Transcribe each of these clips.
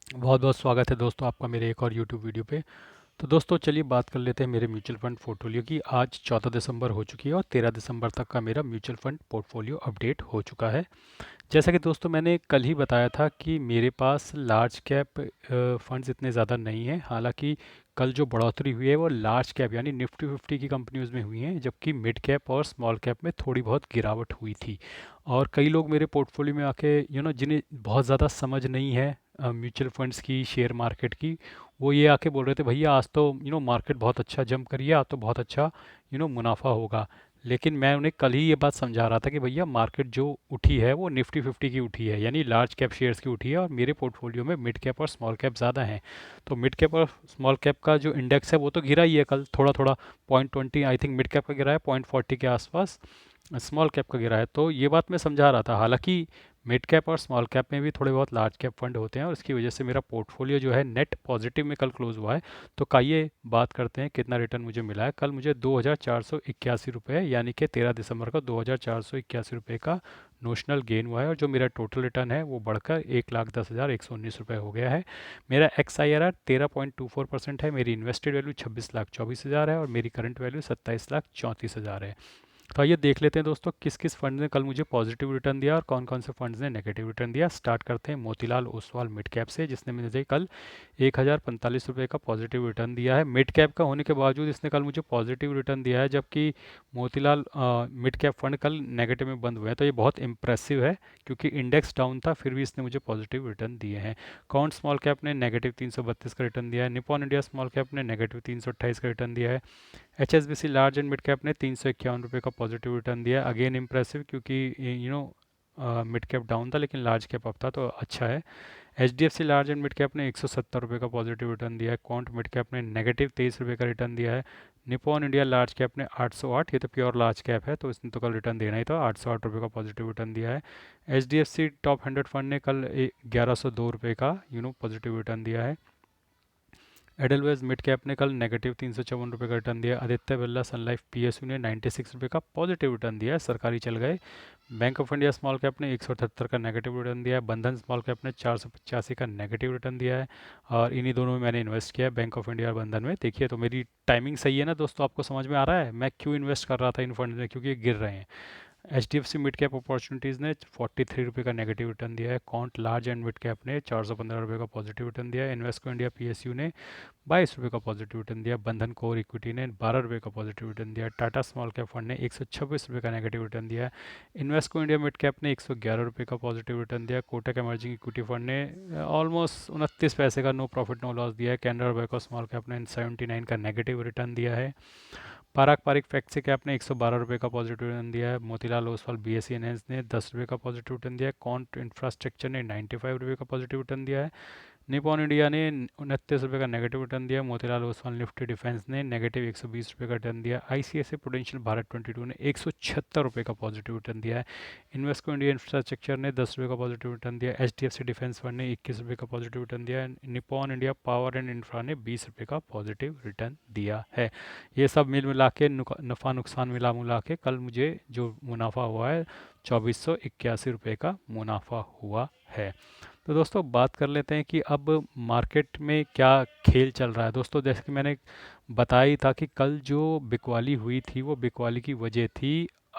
बहुत बहुत स्वागत है दोस्तों आपका मेरे एक और यूट्यूब वीडियो पे। तो दोस्तों चलिए बात कर लेते हैं मेरे म्यूचुअल फंड पोर्टफोलियो की। आज 14 दिसंबर हो चुकी है और 13 दिसंबर तक का मेरा म्यूचुअल फंड पोर्टफोलियो अपडेट हो चुका है। जैसा कि दोस्तों मैंने कल ही बताया था कि मेरे पास लार्ज कैप फंड्स इतने ज़्यादा नहीं हैं। हालांकि कल जो बढ़ोतरी हुई है वो लार्ज कैप यानी निफ्टी 50 की कंपनीज में हुई हैं, जबकि मिड कैप और स्मॉल कैप में थोड़ी बहुत गिरावट हुई थी। और कई लोग मेरे पोर्टफोलियो में आके जिन्हें बहुत ज़्यादा समझ नहीं है म्यूचुअल फंड्स की, शेयर मार्केट की, वो ये आके बोल रहे थे भैया आज तो मार्केट बहुत अच्छा जंप करी है, आज तो बहुत अच्छा मुनाफा होगा। लेकिन मैं उन्हें कल ही ये बात समझा रहा था कि भैया मार्केट जो उठी है वो निफ्टी 50 की उठी है, यानी लार्ज कैप शेयर्स की उठी है, और मेरे पोर्टफोलियो में मिड कैप और स्मॉल कैप ज़्यादा हैं। तो मिड कैप और स्मॉल कैप का जो इंडेक्स है वो तो गिरा ही है कल थोड़ा थोड़ा। 0.20 आई थिंक मिड कैप का गिरा है, 0.40 के आसपास स्मॉल कैप का गिरा है। तो ये बात मैं समझा रहा था। हालांकि मिड कैप और स्मॉल कैप में भी थोड़े बहुत लार्ज कैप फंड होते हैं और इसकी वजह से मेरा पोर्टफोलियो जो है नेट पॉजिटिव में कल क्लोज हुआ है। तो आइए बात करते हैं कितना रिटर्न मुझे मिला है। कल मुझे 2,481 रुपये यानी कि 13 दिसंबर का 2,481 रुपये का नोशनल गेन हुआ है, और जो मेरा टोटल रिटर्न है वो बढ़कर 1,10,119 रुपये हो गया है। मेरा एक्स आई आर आर 13.24% है, मेरी इन्वेस्टेड वैल्यू 26,24,000 है और मेरी करंट वैल्यू 27,34,000 है। तो आइए देख लेते हैं दोस्तों किस किस फंड ने कल मुझे पॉजिटिव रिटर्न दिया और कौन कौन से फंड्स ने नेगेटिव रिटर्न दिया। स्टार्ट करते हैं मोतीलाल ओसवाल मिड कैप से, जिसने मुझे कल 1,045 रुपये का पॉजिटिव रिटर्न दिया है। मिड कैप का होने के बावजूद इसने कल मुझे पॉजिटिव रिटर्न दिया है, जबकि मोतीलाल मिड कैप फंड कल नेगेटिव में बंद हुए हैं। तो ये बहुत इंप्रेसिव है, क्योंकि इंडेक्स डाउन था फिर भी इसने मुझे पॉजिटिव रिटर्न दिए हैं। कौन स्मॉल कैप ने नेगेटिव 332 का रिटर्न दिया है। निपॉन इंडिया स्मॉल कैप ने नेगेटिव 328 का रिटर्न दिया है। H S B C large and mid cap ने 351 रुपये का पॉजिटिव रिटर्न दिया, अगेन इंप्रेसिव, क्योंकि मिड कैप डाउन था लेकिन लार्ज कैप अप था, तो अच्छा है। H D F C large and mid cap ने 170 रुपये का पॉजिटिव रिटर्न दिया है। क्वांट मिड कैप ने नेगेटिव 23 रुपये का रिटर्न दिया है। निपॉन इंडिया लार्ज कैप ने 808, ये तो प्योर लार्ज कैप है तो इसने तो कल रिटर्न देना ही था, 808 रुपये का पॉजिटिव रिटर्न दिया है। H D F C top 100 fund ने कल 1102 रुपये का पॉजिटिव रिटर्न दिया है। एडलवेज मिड कैप ने कल नेगेटिव 354 रुपये का रिटर्न दिया। आदित्य बिरला सन लाइफ पीएसयू ने 96 रुपये का पॉजिटिव रिटर्न दिया है, सरकारी चल गए। Bank of India small cap ने 178 का नेगेटिव रिटर्न दिया है। बंधन स्मॉल कैप ने 485 का नेगेटिव रिटर्न दिया है। और इन्हीं दोनों में मैंने इन्वेस्ट किया है, बैंक ऑफ इंडिया और बंधन में। देखिए तो मेरी टाइमिंग सही है ना दोस्तों, आपको समझ में आ रहा है मैं क्यों इन्वेस्ट कर रहा था इन फंड में, क्योंकि ये गिर रहे हैं। H D F C mid cap opportunities ने 43 रुपये का नेगेटिव रिटर्न दिया है। कॉन्ट लार्ज एंड मिड कैप ने 415 रुपये का पॉजिटिव रिटर्न दिया है। इन्वेस्को इंडिया पीएसयू ने 22 रुपये का पॉजिटिव रिटर्न दिया। बंधन कोर इक्विटी ने 12 रुपये का पॉजिटिव रिटर्न दिया। टाटा स्मॉल कैप फंड ने 126 रुपये का नेगेटिव रिटर्न दिया है। इन्वेस्को इंडिया मिड कैप ने 111 रुपये का पॉजिटिव रिटर्न दिया। कोटक एमर्जिंग इक्विटी फंड ने ऑलमोस्ट 29 पैसे का नो प्रॉफिट नो लॉस दिया है। कैनरा बैंक स्मॉल कैप ने 79 का नेगेटिव रिटर्न दिया है। पाराक पारिक फैक्सी कैप ने 112 रुपये का पॉजिटिव रिटर्न दिया है। Motilal Oswal B S C N ने 10 रुपये का पॉजिटिव रिटर्न दिया है। कॉन्ट इंफ्रास्ट्रक्चर ने 95 रुपये का पॉजिटिव रिटर्न दिया है। निपॉन इंडिया ने 29 रुपये का नेगेटिव रिटर्न दिया। मोतीलाल ओसवाल निफ्टी डिफेंस ने नेगेटिव 120 रुपये का रिटर्न दिया। आईसीआईसी प्रूडेंशियल भारत 22 ने 176 रुपये का पॉजिटिव रिटर्न दिया है। इन्वेस्को इंडिया इंफ्रास्ट्रक्चर ने 10 रुपये का पॉजिटिव रिटर्न दिया। H D F C defence fund ने 21 रुपये का पॉजिटिव रिटर्न दिया है। Nippon India power and infra ने 20 रुपये का पॉजिटिव रिटर्न दिया है। ये सब मिल मिला के नफ़ा नुकसान मिला मुला के कल मुझे जो मुनाफा हुआ है 2,481 रुपये का मुनाफा हुआ है। तो दोस्तों बात कर लेते हैं कि अब मार्केट में क्या खेल चल रहा है। दोस्तों जैसे कि मैंने बताया ही था कि कल जो बिकवाली हुई थी वो बिकवाली की वजह थी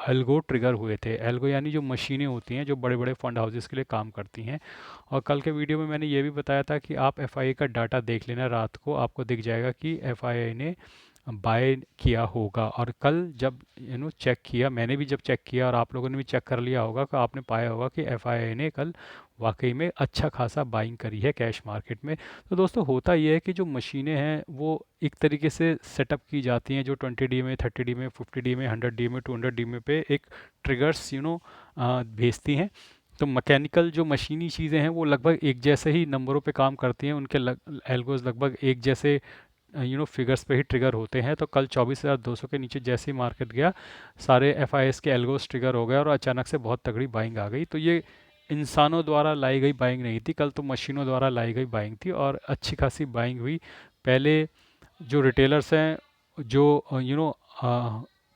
एल्गो ट्रिगर हुए थे। एल्गो यानी जो मशीनें होती हैं जो बड़े बड़े फंड हाउसेस के लिए काम करती हैं। और कल के वीडियो में मैंने ये भी बताया था कि आप एफआईआई का डाटा देख लेना, रात को आपको दिख जाएगा कि एफआईआई ने बाय किया होगा। और कल जब चेक किया, मैंने भी जब चेक किया और आप लोगों ने भी चेक कर लिया होगा, तो आपने पाया होगा कि एफआईआई ने कल वाकई में अच्छा खासा बाइंग करी है कैश मार्केट में। तो दोस्तों होता ये है कि जो मशीनें हैं वो एक तरीके से सेटअप की जाती हैं, जो 20 डी में, 30 डी में, 50 डी में, 100 डी में, 200 डी में पे एक ट्रिगर्स भेजती हैं। तो मैकेनिकल जो मशीनी चीज़ें हैं वो लगभग एक जैसे ही नंबरों पे काम करती हैं, उनके एल्गोज लगभग एक जैसे फिगर्स पे ही ट्रिगर होते हैं। तो कल 24,200 के नीचे जैसे ही मार्केट गया, सारे एफ के एल्गोस ट्रिगर हो गए और अचानक से बहुत तगड़ी बाइंग आ गई। तो ये इंसानों द्वारा लाई गई बाइंग नहीं थी, कल तो मशीनों द्वारा लाई गई बाइंग थी और अच्छी खासी बाइंग हुई। पहले जो रिटेलर्स हैं, जो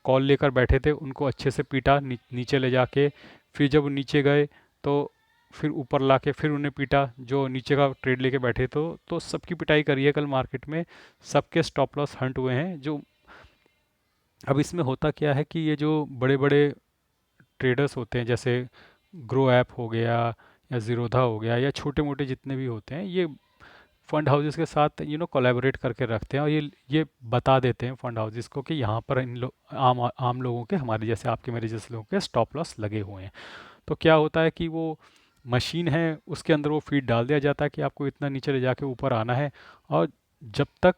कॉल लेकर बैठे थे, उनको अच्छे से पीटा नीचे ले जाके। फिर जब नीचे गए तो फिर ऊपर लाके फिर उन्हें पीटा जो नीचे का ट्रेड लेके बैठे। तो सबकी पिटाई करी है कल मार्केट में, सबके स्टॉप लॉस हंट हुए हैं। जो अब इसमें होता क्या है कि ये जो बड़े बड़े ट्रेडर्स होते हैं, जैसे ग्रो ऐप हो गया या ज़ीरोधा हो गया, या छोटे मोटे जितने भी होते हैं, ये फंड हाउसेस के साथ कोलैबोरेट करके रखते हैं, और ये बता देते हैं फंड हाउसेस को कि यहाँ पर इन आम आम लोगों के, हमारे जैसे आपके मेरे जैसे लोगों के स्टॉप लॉस लगे हुए हैं। तो क्या होता है कि वो मशीन है, उसके अंदर वो फीड डाल दिया जाता है कि आपको इतना नीचे ले जाके ऊपर आना है। और जब तक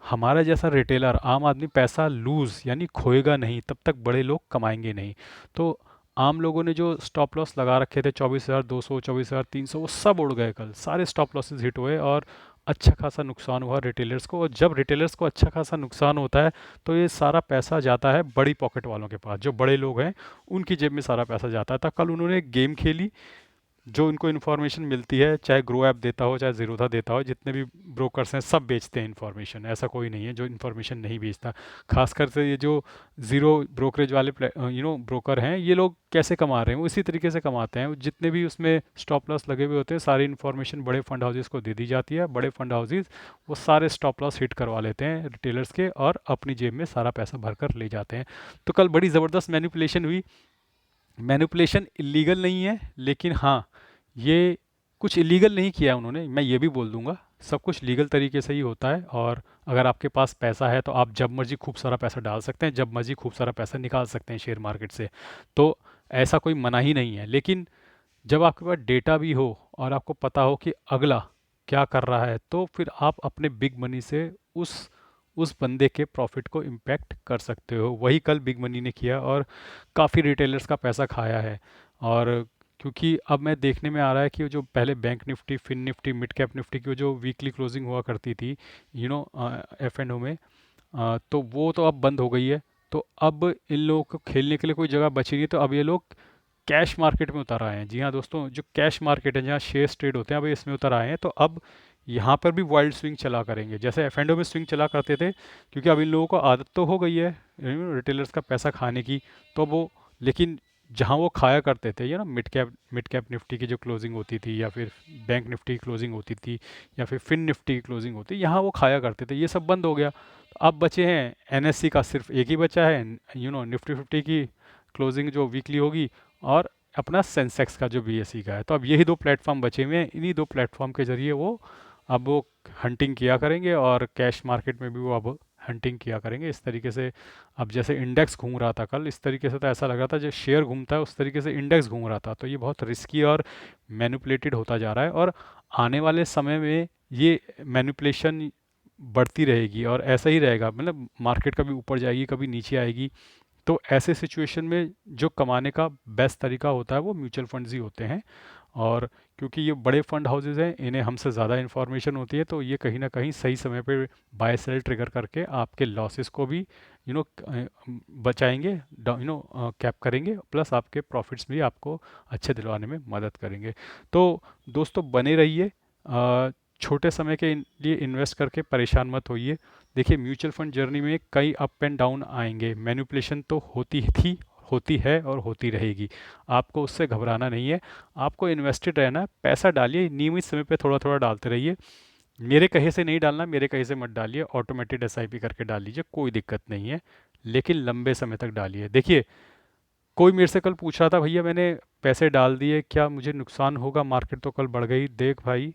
हमारा जैसा रिटेलर आम आदमी पैसा लूज़ यानी खोएगा नहीं, तब तक बड़े लोग कमाएंगे नहीं। तो आम लोगों ने जो स्टॉप लॉस लगा रखे थे 24,200, 24,300, वो सब उड़ गए कल, सारे स्टॉप लॉसेस हिट हुए और अच्छा खासा नुकसान हुआ रिटेलर्स को। और जब रिटेलर्स को अच्छा खासा नुकसान होता है तो ये सारा पैसा जाता है बड़ी पॉकेट वालों के पास, जो बड़े लोग हैं उनकी जेब में सारा पैसा जाता है। तो कल उन्होंने एक गेम खेली, जो इनको इन्फॉर्मेशन मिलती है, चाहे ग्रो ऐप देता हो चाहे ज़ीरोधा देता हो, जितने भी ब्रोकर्स हैं सब बेचते हैं इन्फॉर्मेशन, ऐसा कोई नहीं है जो इन्फॉर्मेशन नहीं बेचता। खासकर से ये जो ज़ीरो ब्रोकरेज वाले ब्रोकर हैं, ये लोग कैसे कमा रहे हैं, वो इसी तरीके से कमाते हैं। जितने भी उसमें स्टॉप लॉस लगे हुए होते हैं, सारी इन्फॉर्मेशन बड़े फंड हाउसेस को दे दी जाती है। बड़े फंड हाउसेस वो सारे स्टॉप लॉस हिट करवा लेते हैं रिटेलर्स के और अपनी जेब में सारा पैसा भर कर ले जाते हैं। तो कल बड़ी ज़बरदस्त मैनिपुलेशन हुई। मैनिपुलेशन इलीगल नहीं है, लेकिन हाँ, ये कुछ इलीगल नहीं किया उन्होंने, मैं ये भी बोल दूंगा। सब कुछ लीगल तरीके से ही होता है, और अगर आपके पास पैसा है तो आप जब मर्जी खूब सारा पैसा डाल सकते हैं, जब मर्जी खूब सारा पैसा निकाल सकते हैं शेयर मार्केट से। तो ऐसा कोई मना ही नहीं है। लेकिन जब आपके पास डेटा भी हो और आपको पता हो कि अगला क्या कर रहा है, तो फिर आप अपने बिग मनी से उस बंदे के प्रॉफिट को इम्पैक्ट कर सकते हो। वही कल बिग मनी ने किया और काफ़ी रिटेलर्स का पैसा खाया है। और क्योंकि अब मैं देखने में आ रहा है कि वो जो पहले bank Nifty, fin Nifty, mid cap Nifty की वो जो वीकली क्लोजिंग हुआ करती थी एफ एंड ओ में, तो वो तो अब बंद हो गई है। तो अब इन लोगों को खेलने के लिए कोई जगह बची नहीं, तो अब ये लोग कैश मार्केट में उतर आए हैं। जी हाँ दोस्तों, जो कैश मार्केट है जहाँ शेयर्स ट्रेड होते हैं, अब इसमें उतर आए हैं। तो अब यहाँ पर भी वाइल्ड स्विंग चला करेंगे, जैसे एफ एंड ओ में स्विंग चला करते थे, क्योंकि अब इन लोगों को आदत तो हो गई है रिटेलर्स का पैसा खाने की। तो वो, लेकिन जहाँ वो खाया करते थे मिड कैप निफ्टी की जो क्लोजिंग होती थी, या फिर बैंक निफ्टी की क्लोजिंग होती थी, या फिर फिन निफ्टी की क्लोजिंग होती, यहाँ वो खाया करते थे, ये सब बंद हो गया। तो अब बचे हैं एनएससी का सिर्फ एक ही बचा है, निफ्टी फिफ्टी की क्लोजिंग जो वीकली होगी, और अपना सेंसेक्स का जो बीएसई का है। तो अब यही दो प्लेटफॉर्म बचे हुए हैं, इन्हीं दो प्लेटफॉर्म के ज़रिए वो हंटिंग किया करेंगे, और कैश मार्केट में भी वो अब हंटिंग किया करेंगे इस तरीके से। अब जैसे इंडेक्स घूम रहा था कल, इस तरीके से तो ऐसा लग रहा था जो शेयर घूमता है उस तरीके से इंडेक्स घूम रहा था। तो ये बहुत रिस्की और मैनिपुलेटेड होता जा रहा है, और आने वाले समय में ये मैनिपुलेशन बढ़ती रहेगी और ऐसा ही रहेगा। मतलब मार्केट कभी ऊपर जाएगी, कभी नीचे आएगी। तो ऐसे सिचुएशन में जो कमाने का बेस्ट तरीका होता है वो म्यूचुअल फंड्स ही होते हैं। और क्योंकि ये बड़े फंड हाउसेज हैं, इन्हें हमसे ज़्यादा इन्फॉर्मेशन होती है, तो ये कहीं ना कहीं सही समय पे बाय सेल ट्रिगर करके आपके लॉसेस को भी यू नो बचाएंगे, कैप करेंगे, प्लस आपके प्रॉफिट्स भी आपको अच्छे दिलवाने में मदद करेंगे। तो दोस्तों बने रहिए, छोटे समय के लिए इन्वेस्ट करके परेशान मत होइए। देखिए, म्यूचुअल फंड जर्नी में कई अप एंड डाउन आएंगे, मैनिपुलेशन तो होती थी, होती है और होती रहेगी। आपको उससे घबराना नहीं है, आपको इन्वेस्टेड रहना है। पैसा डालिए, नियमित समय पे थोड़ा थोड़ा डालते रहिए। मेरे कहे से नहीं डालना, मेरे कहे से मत डालिए, ऑटोमेटेड एसआईपी करके डाल लीजिए, कोई दिक्कत नहीं है, लेकिन लंबे समय तक डालिए। देखिए, कोई मेरे से कल पूछ रहा था, भैया मैंने पैसे डाल दिए, क्या मुझे नुकसान होगा, मार्केट तो कल बढ़ गई। देख भाई,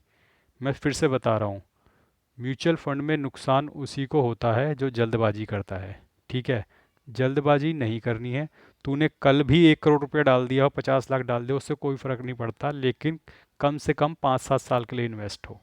मैं फिर से बता रहा हूँ, म्यूचुअल फंड में नुकसान उसी को होता है जो जल्दबाजी करता है। ठीक है, जल्दबाजी नहीं करनी है। तूने कल भी 1 करोड़ रुपया डाल दिया हो, 50 लाख डाल दिया, उससे कोई फ़र्क नहीं पड़ता, लेकिन कम से कम 5-7 साल के लिए इन्वेस्ट हो।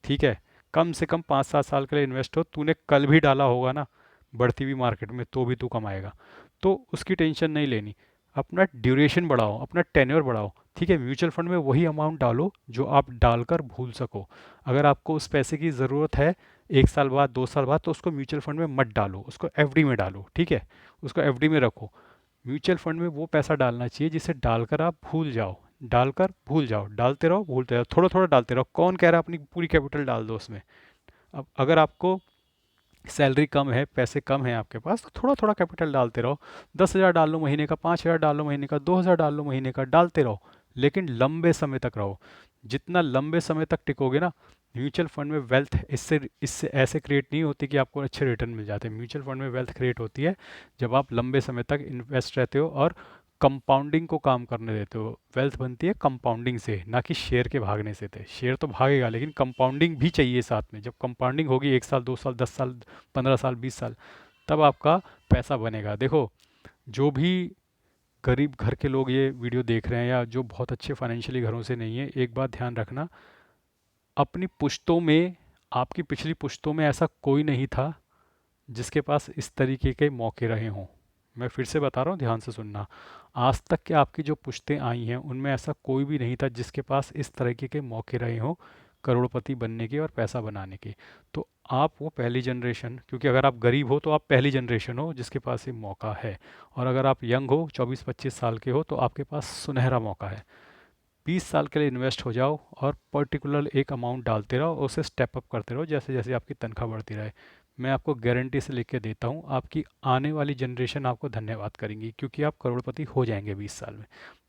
ठीक है, कम से कम 5-7 साल के लिए इन्वेस्ट हो। तूने कल भी डाला होगा ना बढ़ती हुई मार्केट में, तो भी तू कमाएगा, तो उसकी टेंशन नहीं लेनी। अपना ड्यूरेशन बढ़ाओ, अपना टेन्योर बढ़ाओ। ठीक है, म्यूचुअल फंड में वही अमाउंट डालो जो आप डालकर भूल सको। अगर आपको उस पैसे की ज़रूरत है 1 साल बाद, 2 साल बाद, तो उसको म्यूचुअल फंड में मत डालो, उसको एफडी में डालो। ठीक है, उसको एफडी में रखो। म्यूचुअल फंड में वो पैसा डालना चाहिए जिसे डालकर आप भूल जाओ, डालकर भूल जाओ, डालते रहो भूलते रहो, थोड़ा थोड़ा डालते रहो। कौन कह रहा है अपनी पूरी कैपिटल डाल दो उसमें। अब अगर आपको सैलरी कम है, पैसे कम हैं आपके पास, तो थोड़ा थोड़ा कैपिटल डालते रहो। 10,000 डाल लो महीने का, 5,000 डाल लो महीने का, 2,000 डाल लो महीने का, डालते रहो। लेकिन लंबे समय तक रहो। जितना लंबे समय तक टिकोगे ना, म्यूचुअल फंड में वेल्थ इससे इससे ऐसे क्रिएट नहीं होती कि आपको अच्छे रिटर्न मिल जाते हैं। म्यूचुअल फंड में वेल्थ क्रिएट होती है जब आप लंबे समय तक इन्वेस्ट रहते हो और कंपाउंडिंग को काम करने देते हो। वेल्थ बनती है कंपाउंडिंग से, ना कि शेयर के भागने से। थे शेयर तो भागेगा, लेकिन कंपाउंडिंग भी चाहिए साथ में। जब कंपाउंडिंग होगी 1 साल 2 साल 10 साल 15 साल 20 साल, तब आपका पैसा बनेगा। देखो, जो भी गरीब घर के लोग ये वीडियो देख रहे हैं या जो बहुत अच्छे फाइनेंशियली घरों से नहीं है, एक बात ध्यान रखना, अपनी पुश्तों में, आपकी पिछली पुश्तों में ऐसा कोई नहीं था जिसके पास इस तरीके के मौके रहे हों। मैं फिर से बता रहा हूँ, ध्यान से सुनना। आज तक के आपकी जो पुश्तें आई हैं उनमें ऐसा कोई भी नहीं था जिसके पास इस तरीके के मौके रहे हों करोड़पति बनने के और पैसा बनाने के। तो आप वो पहली जनरेशन, क्योंकि अगर आप गरीब हो तो आप पहली जनरेशन हो जिसके पास ये मौका है। और अगर आप यंग हो, 24-25 साल के हो, तो आपके पास सुनहरा मौका है। 20 साल के लिए इन्वेस्ट हो जाओ और पर्टिकुलर एक अमाउंट डालते रहो और उसे स्टेप अप करते रहो जैसे जैसे आपकी तनख्वाह बढ़ती रहे। मैं आपको गारंटी से लिख के देता हूँ, आपकी आने वाली जनरेशन आपको धन्यवाद करेंगी, क्योंकि आप करोड़पति हो जाएंगे 20 साल में।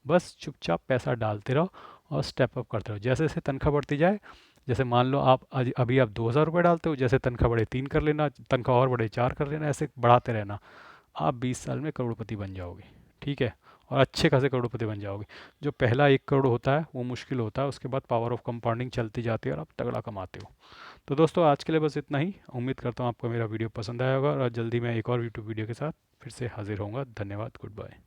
बस चुपचाप पैसा डालते रहो और स्टेप अप करते रहो जैसे जैसे तनख्वाह बढ़ती जाए। जैसे मान लो आप अभी आप 2,000 रुपये डालते हो, जैसे तनख्वाह बढ़े 3 कर लेना, तनख्वाह और बढ़े 4 कर लेना, ऐसे बढ़ाते रहना। आप 20 साल में करोड़पति बन जाओगे। ठीक है, और अच्छे खासे करोड़पति बन जाओगे। जो पहला 1 करोड़ होता है वो मुश्किल होता है, उसके बाद पावर ऑफ कंपाउंडिंग चलती जाती है और आप तगड़ा कमाते हो। तो दोस्तों, आज के लिए बस इतना ही। उम्मीद करता हूँ आपको मेरा वीडियो पसंद आया होगा और जल्दी मैं एक और यूट्यूब वीडियो के साथ फिर से हाजिर होऊंगा। धन्यवाद, गुड बाय।